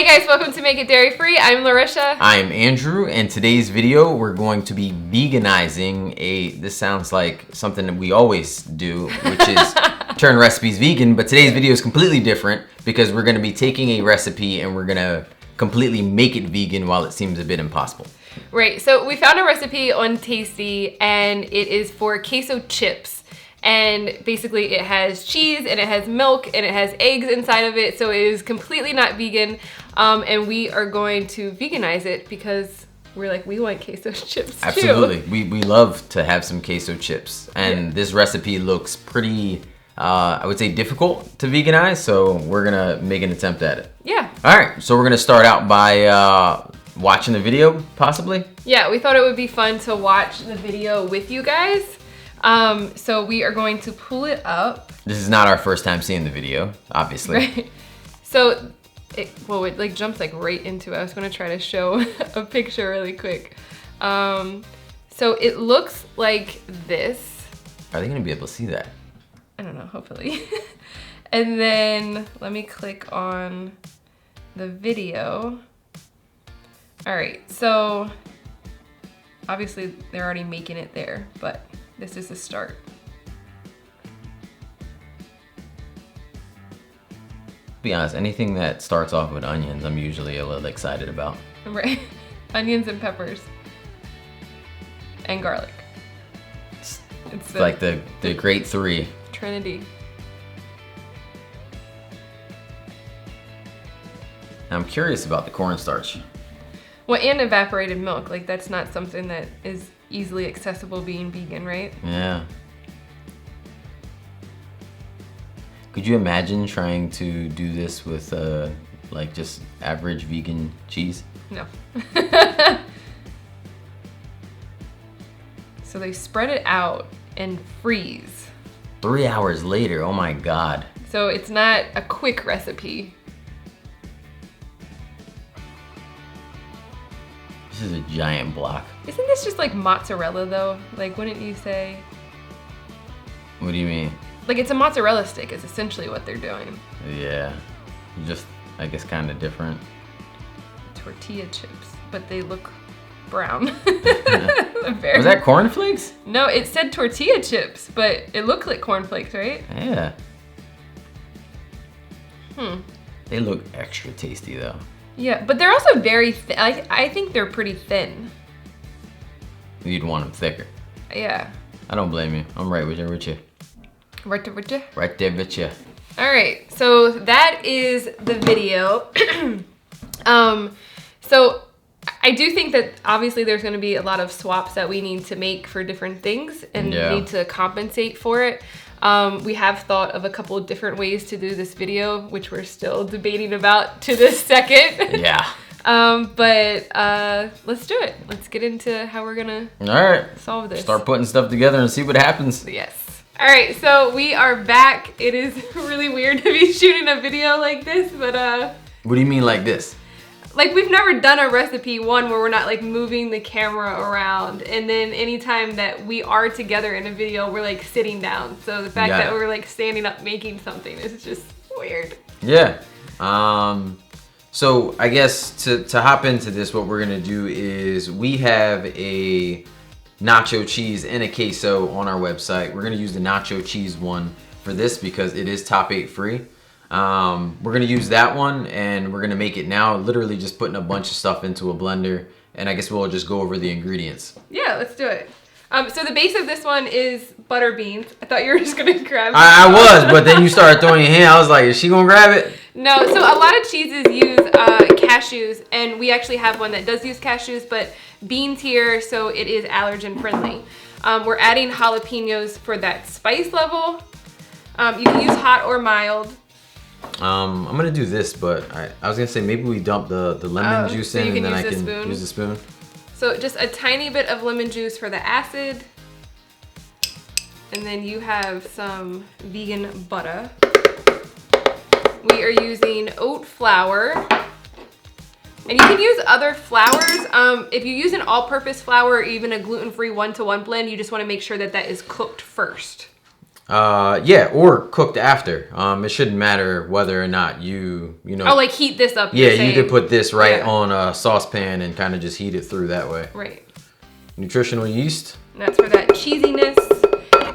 Hey guys, welcome to Make It Dairy Free. I'm Larisha. I'm Andrew, and today's video we're going to be veganizing this sounds like something that we always do, which is turn recipes vegan, but today's video is completely different because we're going to be taking a recipe and we're going to completely make it vegan while it seems a bit impossible. Right, so we found a recipe on Tasty and it is for queso chips. And basically it has cheese and it has milk and it has eggs inside of it. So it is completely not vegan. And we are going to veganize it because we're like, we want queso chips too. Absolutely. We love to have some queso chips. And this recipe looks pretty, I would say, difficult to veganize. So we're going to make an attempt at it. Yeah. All right. So we're going to start out by watching the video, possibly. Yeah, we thought it would be fun to watch the video with you guys. So we are going to pull it up. This is not our first time seeing the video, obviously. Right. So it like jumps like right into it. I was going to try to show a picture really quick. So it looks like this. Are they going to be able to see that? I don't know, hopefully. And then let me click on the video. All right, so obviously they're already making it there, but this is the start. To be honest, anything that starts off with onions, I'm usually a little excited about. Right, onions and peppers and garlic. It's like the great three. Trinity. I'm curious about the cornstarch. Well, and evaporated milk. Like that's not something that is easily accessible being vegan, right? Yeah. Could you imagine trying to do this with like just average vegan cheese? No. So they spread it out and freeze. 3 hours later, oh my God. So it's not a quick recipe. This is a giant block. Isn't this just like mozzarella though? Like wouldn't you say? What do you mean? Like it's a mozzarella stick is essentially what they're doing. Yeah, just I guess kind of different. Tortilla chips, but they look brown. Was that cornflakes? No, it said tortilla chips, but it looked like cornflakes, right? Yeah. They look extra tasty though. Yeah, but they're also very thin. I think they're pretty thin. You'd want them thicker. Yeah. I don't blame you. I'm right with you. Right there with you? Right there with you. All right, so that is the video. So I do think that obviously there's going to be a lot of swaps that we need to make for different things and need to compensate for it. We have thought of a couple of different ways to do this video, which we're still debating about to this second. Yeah. But let's do it. Let's get into how we're gonna solve this. Start putting stuff together and see what happens. Yes. All right, so we are back. It is really weird to be shooting a video like this, but What do you mean like this? like we've never done a recipe where we're not like moving the camera around, and then anytime that we are together in a video we're like sitting down, so the fact that we're like standing up making something is just weird. Yeah. So I guess to hop into this, what we're gonna do is we have a nacho cheese and a queso on our website. We're gonna use the nacho cheese one for this because it is top 8 free. We're gonna use that one and we're gonna make it now, literally just putting a bunch of stuff into a blender, and I guess we'll just go over the ingredients. Yeah, let's do it. So the base of this one is butter beans. I thought you were just gonna grab it. I was, but then you started throwing your hand. I was like, is she gonna grab it? No, so a lot of cheeses use cashews, and we actually have one that does use cashews, but beans here, so it is allergen friendly. We're adding jalapenos for that spice level. You can use hot or mild. I'm gonna do this, but I was gonna say maybe we dump the lemon juice in and then I can use the spoon. So just a tiny bit of lemon juice for the acid. And then you have some vegan butter. We are using oat flour. And you can use other flours. If you use an all-purpose flour or even a gluten-free 1-to-1 blend, you just wanna make sure that that is cooked first. Yeah, or cooked after. It shouldn't matter whether or not you know. Oh, like heat this up. Yeah, you could put this right Yeah. on a saucepan and kind of just heat it through that way. Right. Nutritional yeast. And that's for that cheesiness.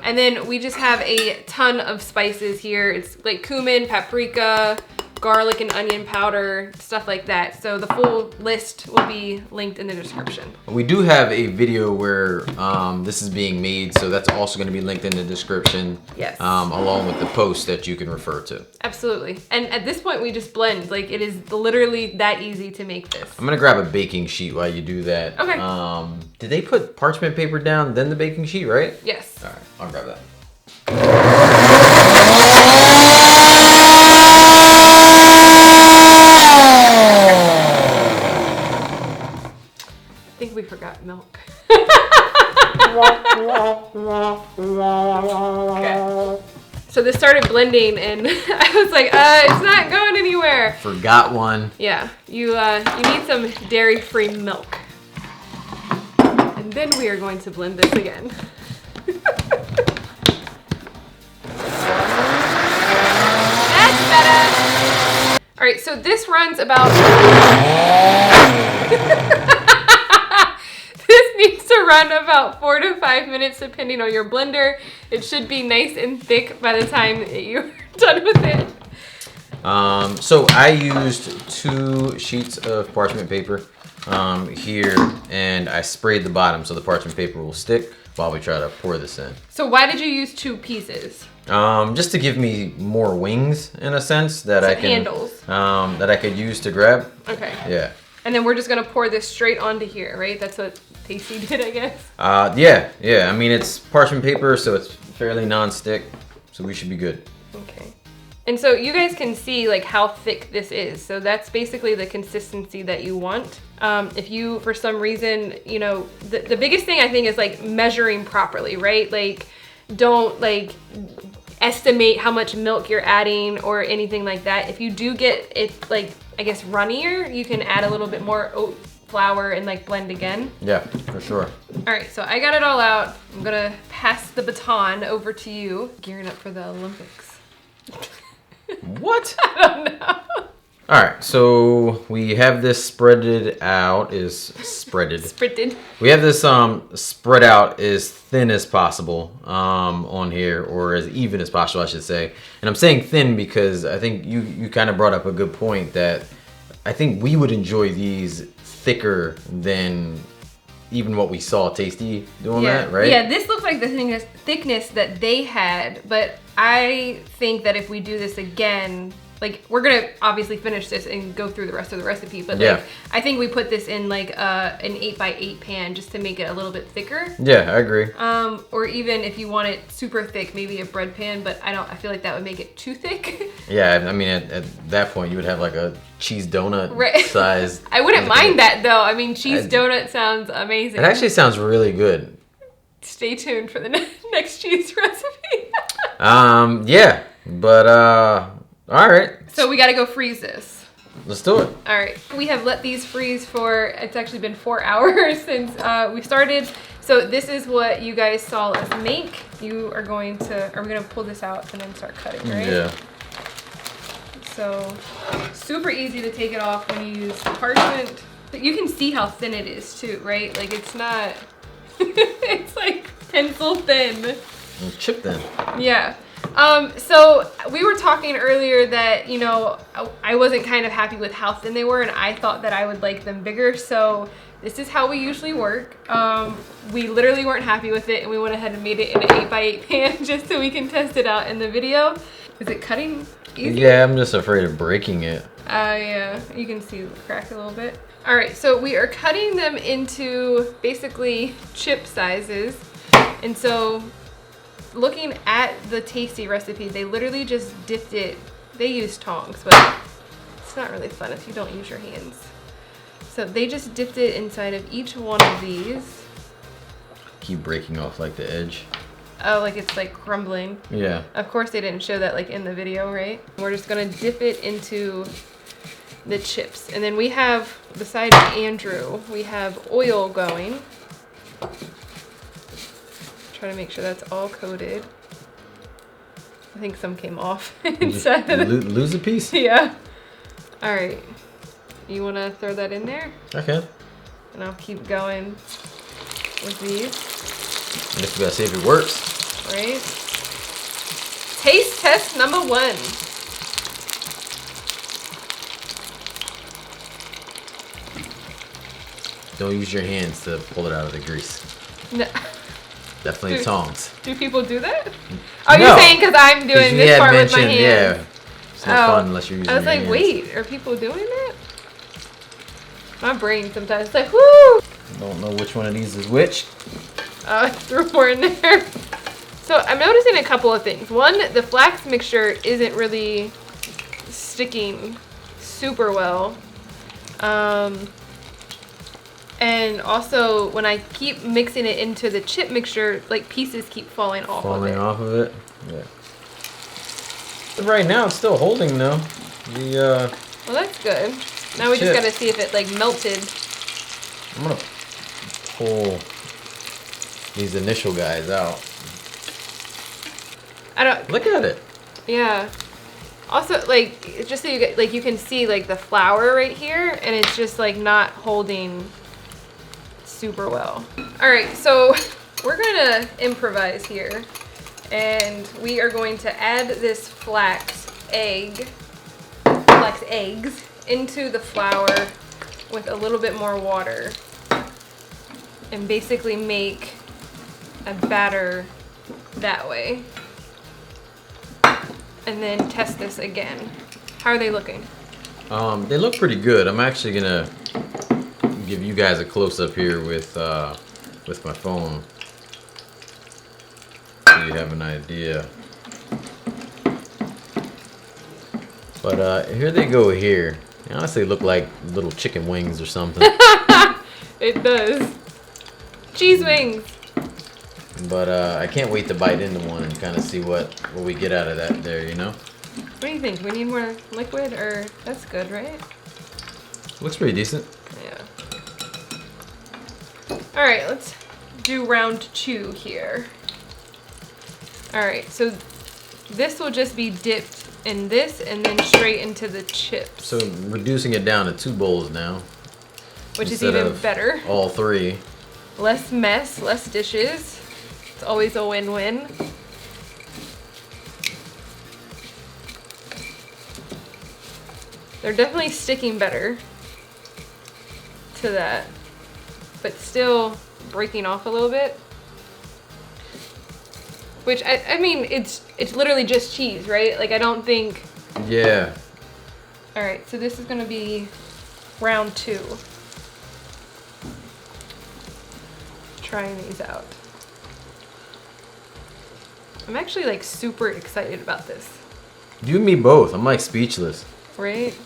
And then we just have a ton of spices here. It's like cumin, paprika, garlic and onion powder, stuff like that. So the full list will be linked in the description. We do have a video where this is being made, so that's also going to be linked in the description. Yes. Along with the post that you can refer to. Absolutely. And at this point, we just blend. Like, it is literally that easy to make this. I'm going to grab a baking sheet while you do that. Okay. Did they put parchment paper down, then the baking sheet, right? Yes. All right, I'll grab that. I think we forgot milk. Okay. So this started blending, and I was like, it's not going anywhere. Forgot one. Yeah, you need some dairy-free milk. And then we are going to blend this again. That's better. All right, so this runs about... This needs to run about 4 to 5 minutes depending on your blender. It should be nice and thick by the time that you're done with it. So I used 2 sheets of parchment paper here, and I sprayed the bottom so the parchment paper will stick while we try to pour this in. So why did you use 2 pieces? Just to give me more wings in a sense that I can handles. That I could use to grab. Okay. Yeah. And then we're just gonna pour this straight onto here, right? That's what Tasty did, I guess. Yeah. I mean, it's parchment paper, so it's fairly non-stick, so we should be good. Okay. And so you guys can see like how thick this is. So that's basically the consistency that you want. If you, for some reason, you know, the biggest thing I think is like measuring properly, right? Like, don't like estimate how much milk you're adding or anything like that. If you do get it like, I guess, runnier, you can add a little bit more oat flour and like blend again. Yeah, for sure. All right, so I got it all out. I'm gonna pass the baton over to you. Gearing up for the Olympics. What? I don't know. All right, so we have this spreaded out, Spritted. We have this spread out as thin as possible on here, or as even as possible, I should say. And I'm saying thin because I think you kind of brought up a good point that I think we would enjoy these thicker than even what we saw Tasty doing that, right? Yeah, this looks like the thickness that they had, but I think that if we do this again, like, we're gonna obviously finish this and go through the rest of the recipe, but like, I think we put this in like an 8x8 pan just to make it a little bit thicker. Yeah, I agree. Or even if you want it super thick, maybe a bread pan, but I feel like that would make it too thick. Yeah, I mean, at that point, you would have like a cheese donut size. I wouldn't mind that though. I mean, cheese donut sounds amazing. It actually sounds really good. Stay tuned for the next cheese recipe. Yeah, but all right. So we got to go freeze this. Let's do it. All right. We have let these freeze for, it's actually been 4 hours since we started. So this is what you guys saw us make. You are going to, we're going to pull this out and then start cutting, right? Yeah. So super easy to take it off when you use parchment. You can see how thin it is too, right? Like, it's not, it's like pencil thin. Chip thin. Yeah. So we were talking earlier that, you know, I wasn't kind of happy with how thin they were, and I thought that I would like them bigger. So this is how we usually work. We literally weren't happy with it, and we went ahead and made it in an 8x8 pan just so we can test it out in the video. Is it cutting easy? Yeah, I'm just afraid of breaking it. Yeah, you can see the crack a little bit. All right, so we are cutting them into basically chip sizes. And so looking at the Tasty recipe, they literally just dipped it. They used tongs, but it's not really fun if you don't use your hands. So they just dipped it inside of each one of these. Keep breaking off like the edge. Oh, like it's like crumbling. Yeah. Of course they didn't show that like in the video, right? We're just gonna dip it into the chips. And then we have, besides Andrew, we have oil going. Try to make sure that's all coated. I think some came off inside of lose a piece? Yeah. All right. You want to throw that in there? Okay. And I'll keep going with these. I guess we gotta see if it works. Right. Taste test number 1. Don't use your hands to pull it out of the grease. No. Definitely tongs. Do people do that? Oh, No. you're saying because I'm doing this part with my hands? Yeah. It's not fun unless you're using your hands. I was like, wait, are people doing that? My brain sometimes is like, whoo! Don't know which one of these is which. I threw more in there. So I'm noticing a couple of things. One, the flax mixture isn't really sticking super well. And also, when I keep mixing it into the chip mixture, like pieces keep falling off of it. Falling off of it? Yeah. But right now, it's still holding though. Well, that's good. Now we just gotta see if it like melted. I'm gonna pull these initial guys out. Look at it. Yeah. Also, like, just so you get, like, you can see like the flour right here, and it's just like not holding super well. All right, so we're gonna improvise here, and we are going to add this flax eggs into the flour with a little bit more water, and basically make a batter that way. And then test this again. How are they looking? They look pretty good. I'm actually gonna give you guys a close up here with my phone, so you have an idea. But here they go here. They honestly look like little chicken wings or something. It does. Cheese wings. But I can't wait to bite into one and kind of see what we get out of that there, you know? What do you think? We need more liquid, or that's good, right? Looks pretty decent. Yeah. All right, let's do round 2 here. All right, so this will just be dipped in this and then straight into the chips. So reducing it down to 2 bowls now. Which is even better. All 3. Less mess, less dishes. It's always a win-win. They're definitely sticking better to that, but still breaking off a little bit. Which, I mean, it's literally just cheese, right? Like, I don't think... Yeah. All right, so this is gonna be round 2. Trying these out. I'm actually like super excited about this. You and me both. I'm like speechless. Right?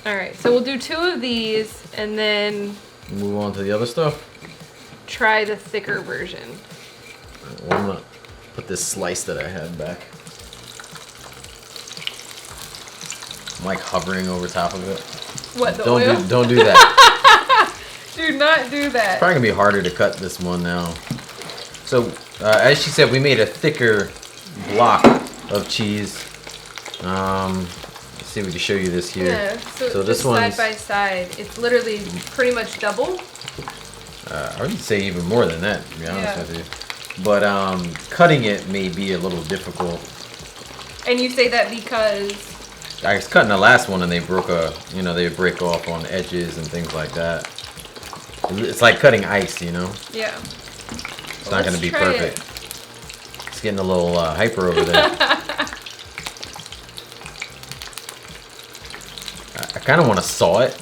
All right, so we'll do 2 of these and then Move on to the other stuff. try the thicker version. Well, I'm gonna put this slice that I had back. I'm like hovering over top of it. What, the oil? Don't do that. Do not do that. Probably gonna be harder to cut this one now. So, as she said, we made a thicker block of cheese. Let's see if we can show you this here. Yeah, so this just one's side by side. It's literally pretty much double. I would say even more than that, to be honest Yeah. with you. But cutting it may be a little difficult. And you say that because... I was cutting the last one and they broke they break off on edges and things like that. It's like cutting ice, you know? Yeah. It's not going to be perfect. It's getting a little hyper over there. I kind of want to saw it.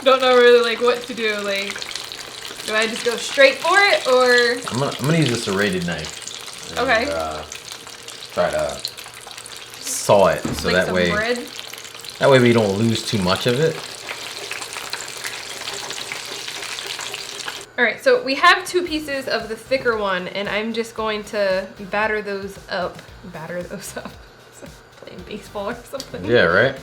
Don't know really like what to do. Like, do I just go straight for it or? I'm gonna use a serrated knife. And, Okay. Try to saw it so like that some way bread? that way we don't lose too much of it. All right, so we have 2 pieces of the thicker one, and I'm just going to batter those up. Playing baseball or something. Yeah, right.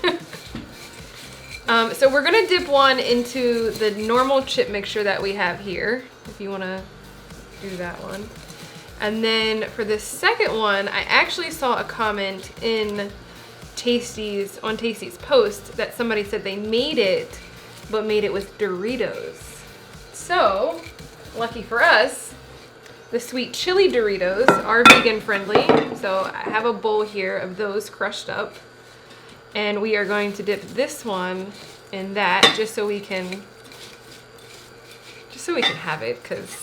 So we're gonna dip one into the normal chip mixture that we have here, if you wanna do that one. And then for the second one, I actually saw a comment on Tasty's post that somebody said they made it, but made it with Doritos. So, lucky for us, the sweet chili Doritos are vegan friendly. So I have a bowl here of those crushed up. And we are going to dip this one in that just so we can have it, because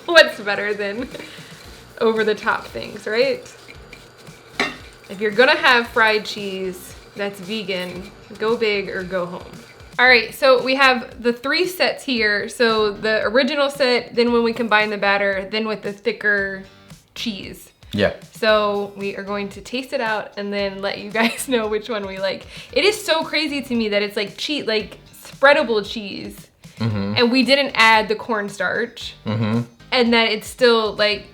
what's better than over the top things, right? If you're gonna have fried cheese that's vegan, go big or go home. All right, so we have the 3 sets here. So the original set, then when we combine the batter, then with the thicker cheese. Yeah. So we are going to taste it out and then let you guys know which one we like. It is so crazy to me that it's like spreadable cheese. Mm-hmm. And we didn't add the cornstarch. Mm-hmm. And that it's still like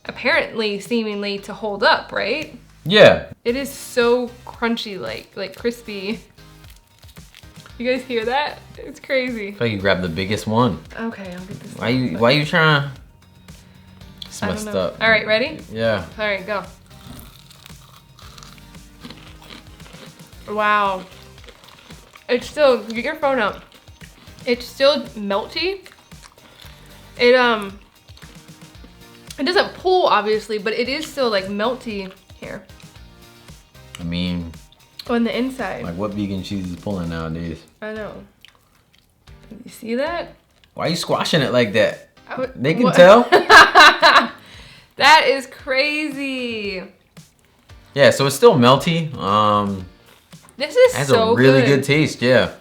apparently seemingly to hold up, right? Yeah. It is so crunchy, like crispy. You guys hear that? It's crazy. So you grab the biggest one. Okay, I'll get this. Why you trying? It's messed up. All right, ready? Yeah. All right, go. Wow. It's still, get your phone out. It's still melty. It doesn't pull obviously, but it is still like melty here. I mean, on the inside. Like what vegan cheese is pulling nowadays? I know. You see that? Why are you squashing it like that? They can tell. That is crazy. Yeah, so it's still melty. This is has so a really good taste. Yeah.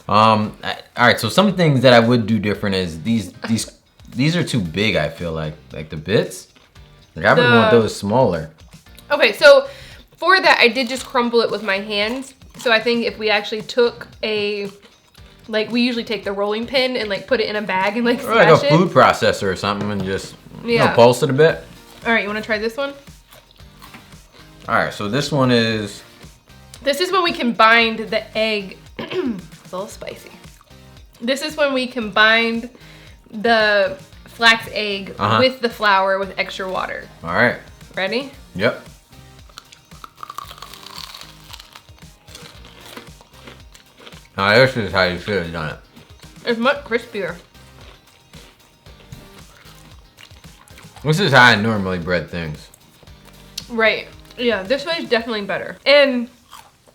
All right. So some things that I would do different is these are too big. I feel like the bits. Like I would want those smaller. Okay, so for that I did just crumble it with my hands. So I think if we actually took we usually take the rolling pin and like put it in a bag and like smash it. Like a food processor or something and just pulse it a bit. All right, you want to try this one? All right, so this one is. This is when we combined the egg. It's a little spicy. This is when we combined the flax egg with the flour with extra water. All right. Ready? Yep. Now this is how you should have done it. It's much crispier. This is how I normally bread things. Right. Yeah, this way is definitely better. And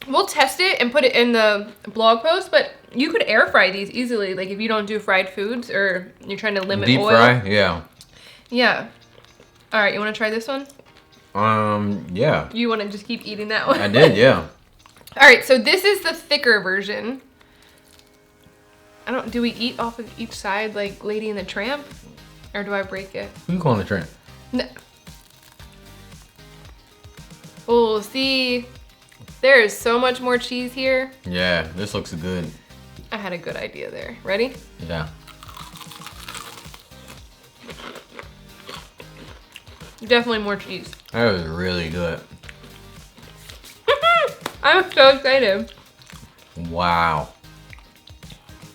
we'll test it and put it in the blog post, but you could air fry these easily. Like if you don't do fried foods or you're trying to limit deep oil. fry, yeah. Yeah. All right, you want to try this one? Yeah. You want to just keep eating that one? I did, yeah. All right, so this is the thicker version. Do we eat off of each side like Lady and the Tramp? Or do I break it? Who you calling a tramp? No. Oh, see, there is so much more cheese here. Yeah, this looks good. I had a good idea there. Ready? Yeah. Definitely more cheese. That was really good. I'm so excited. Wow.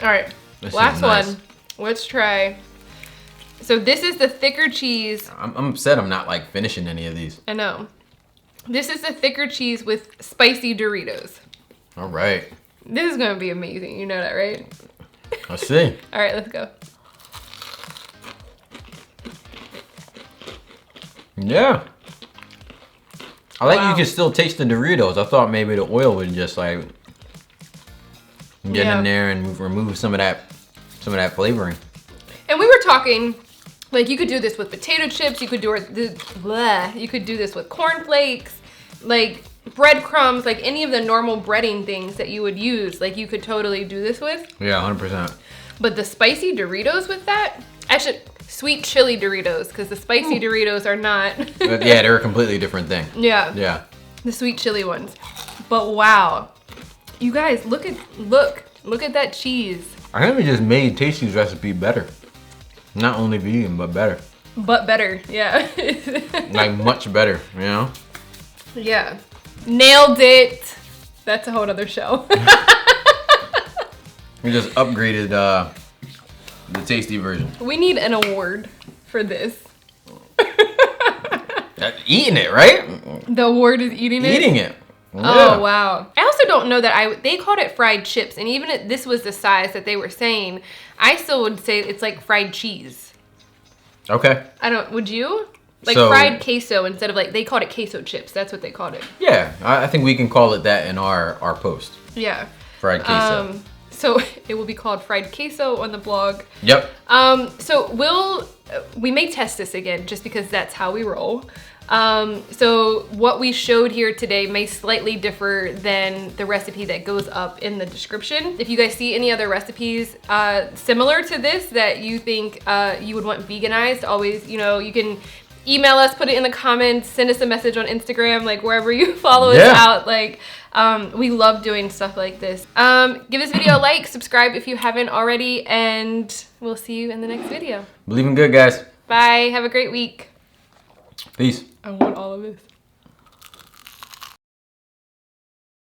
All right, last one. Let's try. So this is the thicker cheese. I'm upset I'm not like finishing any of these. I know. This is the thicker cheese with spicy Doritos. All right. This is gonna be amazing. You know that, right? Let's see. All right, let's go. Yeah. I like you can still taste the Doritos. I thought maybe the oil would just like get in there and remove some of that flavoring. And we were talking, like you could do this with potato chips. You could do you could do this with cornflakes, like breadcrumbs, like any of the normal breading things that you would use. Like you could totally do this with. Yeah, 100%. But the spicy Doritos with that, actually sweet chili Doritos, because the spicy Doritos are not. Yeah, they're a completely different thing. Yeah. Yeah. The sweet chili ones. But wow, you guys, look at that cheese. I think we just made Tasty's recipe better. Not only vegan, but better. But better, yeah. Like much better, you know? Yeah. Nailed it. That's a whole other show. We just upgraded the Tasty version. We need an award for this. Eating it, right? The award is eating it? Eating it. Yeah. Oh, wow. I also don't know that they called it fried chips. And even if this was the size that they were saying, I still would say it's like fried cheese. Okay. Would you? Like So- fried queso instead of like, they called it queso chips. That's what they called it. Yeah, I think we can call it that in our post. Yeah. Fried queso. So it will be called fried queso on the blog. Yep. So we may test this again just because that's how we roll. So what we showed here today may slightly differ than the recipe that goes up in the description. If you guys see any other recipes similar to this that you think you would want veganized, always, you know, you can email us, put it in the comments, send us a message on Instagram, like wherever you follow us out. Like, we love doing stuff like this. Give this video a like, subscribe if you haven't already, and we'll see you in the next video. Believe in good, guys. Bye, have a great week. Peace. I want all of this.